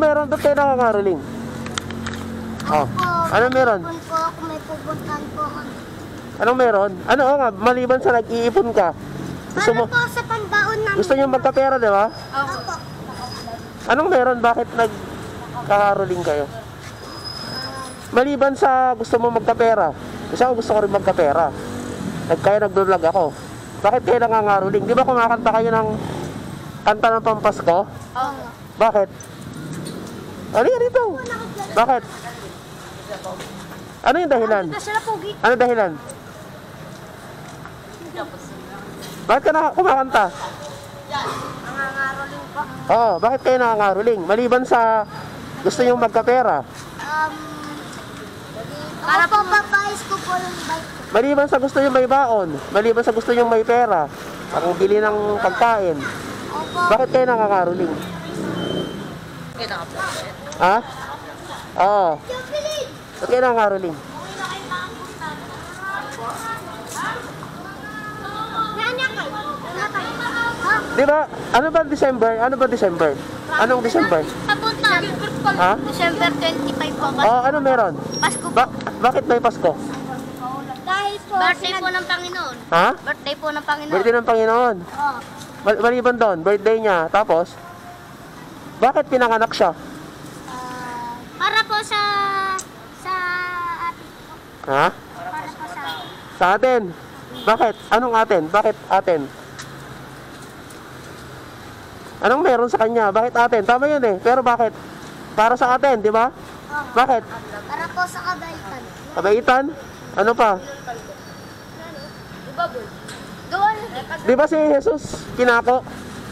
Meron doon kayo nangangaroling? Oh. Ano meron? Po ako, may pupuntahan po ako. Anong meron? Ano nga, maliban sa nag-iipon ka? Gusto mo, Para po sa panbaon namin. gusto nyo magkapera, di ba? Opo. Anong meron? Bakit nagkakaroling kayo? Maliban sa gusto mo magkapera. Kasi ako gusto ko rin magkapera. Kaya nag-vlog ako. Bakit kayo nangangaroling? Di ba kumakanta kayo ng kanta ng Pampasko? Oo. Bakit? Ano yan dito? Bakit? Ano yung dahilan? Ano dahilan? Bakit ka kumakanta? Nangangaroling po. Oo, bakit kayo nangangaroling? Maliban sa gusto nyo magkapera. Para po papayos ko po yung bike ko. Maliban sa gusto nyo may baon. Maliban sa gusto nyo may pera. Ang bili ng pagkain. Opo. Bakit kayo nangangaroling? Ha? Oo. Bakit kayo nangangaroling? Di ba? Ano ba December? Ano ba December? Anong December? Papunta. Ha? December 25 po. Oh, ano meron? Pasko po. Bakit may Pasko? Dahil po. Birthday po ng Panginoon. Ha? Birthday po ng Panginoon. Birthday ng Panginoon. Oo. Maliban doon, birthday niya. Tapos, bakit pinanganak siya? Para po sa atin. Ha? Para po sa atin. Sa atin. Bakit? Anong atin? Bakit atin? Anong meron sa kanya? Bakit atin? Tama yun eh. Pero bakit? Para sa atin, di ba? Oo. Bakit? Para po sa kabaitan. Kabaitan? Ano pa? Doon. Di ba si Jesus pinako?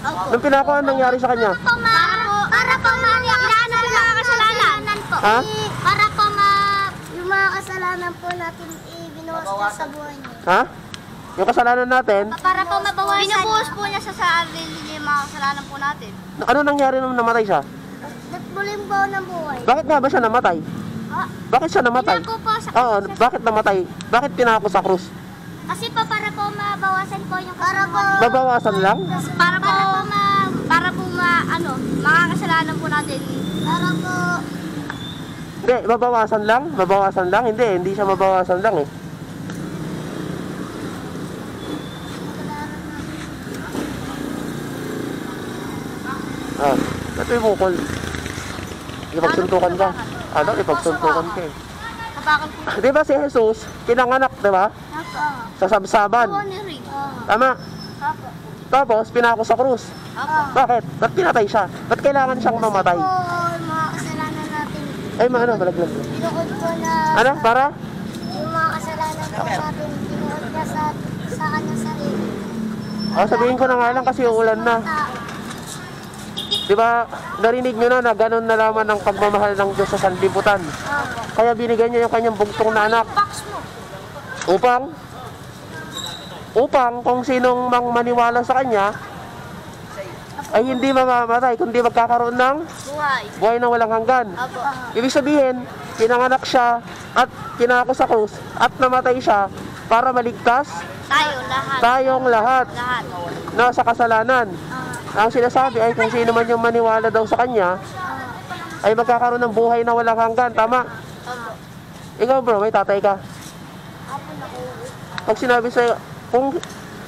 Opo. Nung pinako, anong nangyari sa kanya? Para po inaano po mga kasalanan po. Ha? Para po yung mga kasalanan po natin ibinuwas sa buhay niya. Ha? Yung kasalanan natin, Para po mabawasan. Binubuhos po niya sa sarili niya yung mga kasalanan po natin. ano nangyari nung namatay siya? Nagbuling po ng buhay. Bakit nga ba siya namatay? Ah, Bakit siya namatay? pinako po sa Oo, bakit namatay? Bakit pinako sa krus? Kasi po para po mabawasan po yung kasalanan. Babawasan lang? Para po mga kasalanan po natin. Para po Hindi, babawasan lang? Babawasan lang? Hindi siya mabawasan lang eh. Ah, ito yung bukol. Ipagsuntukan ka. Ano? Ipagsuntukan ka eh. kabakan po. Di ba si Jesus, pinanganak, di ba? Opo. Sa sabsaban. Tama. Opo. Tapos, pinako sa krus. Opo. Bakit? Ba't pinatay siya? Ba't kailangan siyang mamatay? Po, mga kasalanan natin. Ay, ano, malaglag. Binuod ko na Ano? Para? yung mga kasalanan po natin. Binuod niya sa kanyang sarili. Oh, sabihin ko na nga lang kasi uulan na. Di ba, narinig nyo na ganun na laman ng pagmamahal ng Diyos sa sanlibutan. Opo. Kaya binigyan niya yung kanyang bugtong na anak. Box mo. Upang kung sinong mang maniwala sa kanya, ay hindi mamamatay, kundi magkakaroon ng Buhay. buhay na walang hanggan. Opo. Ibig sabihin, pinanganak siya at pinako sa krus at namatay siya para maligtas Tayo lahat. tayong lahat Lahat. na sa kasalanan. Ang sinasabi ay kung sino man yung maniwala daw sa kanya, ay magkakaroon ng buhay na walang hanggan. Tama? Opo. Ikaw bro, may tatay ka. Pag sinabi sa'yo, kung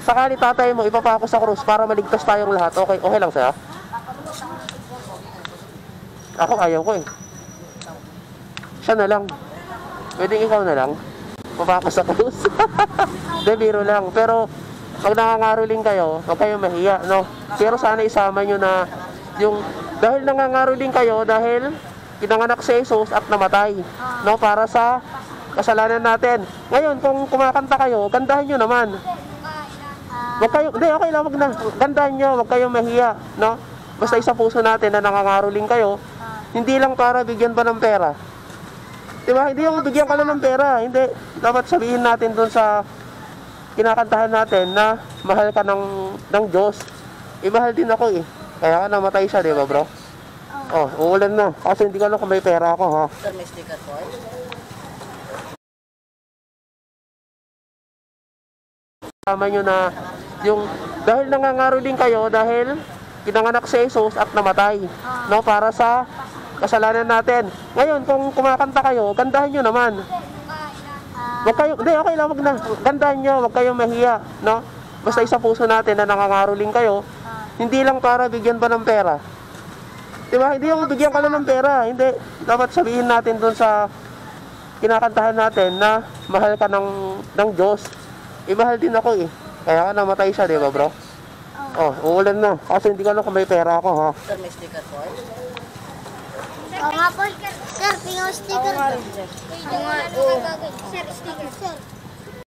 sakali tatay mo ipapako sa krus para maligtas tayong lahat, okay lang sa'yo? Ako ayaw ko eh. Siya na lang. Pwedeng ikaw na lang. Papako sa krus. De, biro lang. Pero pag nangangaroling kayo, huwag kayong mahiya, no? Pero sana isama nyo na yung, dahil nangangaroling kayo, dahil pinanganak si Jesus at namatay, no? Para sa kasalanan natin. Ngayon, kung kumakanta kayo, gandahan nyo naman. Huwag kayo, hindi, okay lang, wag na. Gandahan nyo, huwag kayong mahiya, no? Basta isa puso natin na nangangaroling kayo, hindi lang para bigyan ba ng pera. Diba? Hindi yung bigyan ka lang ng pera. Hindi. Dapat sabihin natin dun sa kinakantahan natin na mahal ka ng Diyos. Mahal din ako eh. Kaya namatay siya, di ba bro? Oh, uulan na. Kasi hindi ko alam kung may pera ako, ha? Sir, may sticker po. Tama nyo na yung, dahil nangangaroling kayo, dahil pinanganak si Jesus at namatay, no? Para sa kasalanan natin. Ngayon, kung kumakanta kayo, gandahan nyo naman. Wag kayo, hindi, okay lang, wag na. Gandahan nyo, wag kayong mahiya, no? Basta isa puso natin na nangangaroling kayo, hindi lang para bigyan ba ng pera. Diba? Hindi yung bigyan ka lang ng pera. Hindi. Dapat sabihin natin dun sa kinakantahan natin na mahal ka ng Diyos. Mahal din ako eh. Kaya namatay siya, di ba bro? Oh, uulan na. Kasi hindi ko alam kung may pera ako, ha? Sir, may sticker po. Oo nga po. Sir, pingo sticker. Oo nga. Sir, sticker. Sir.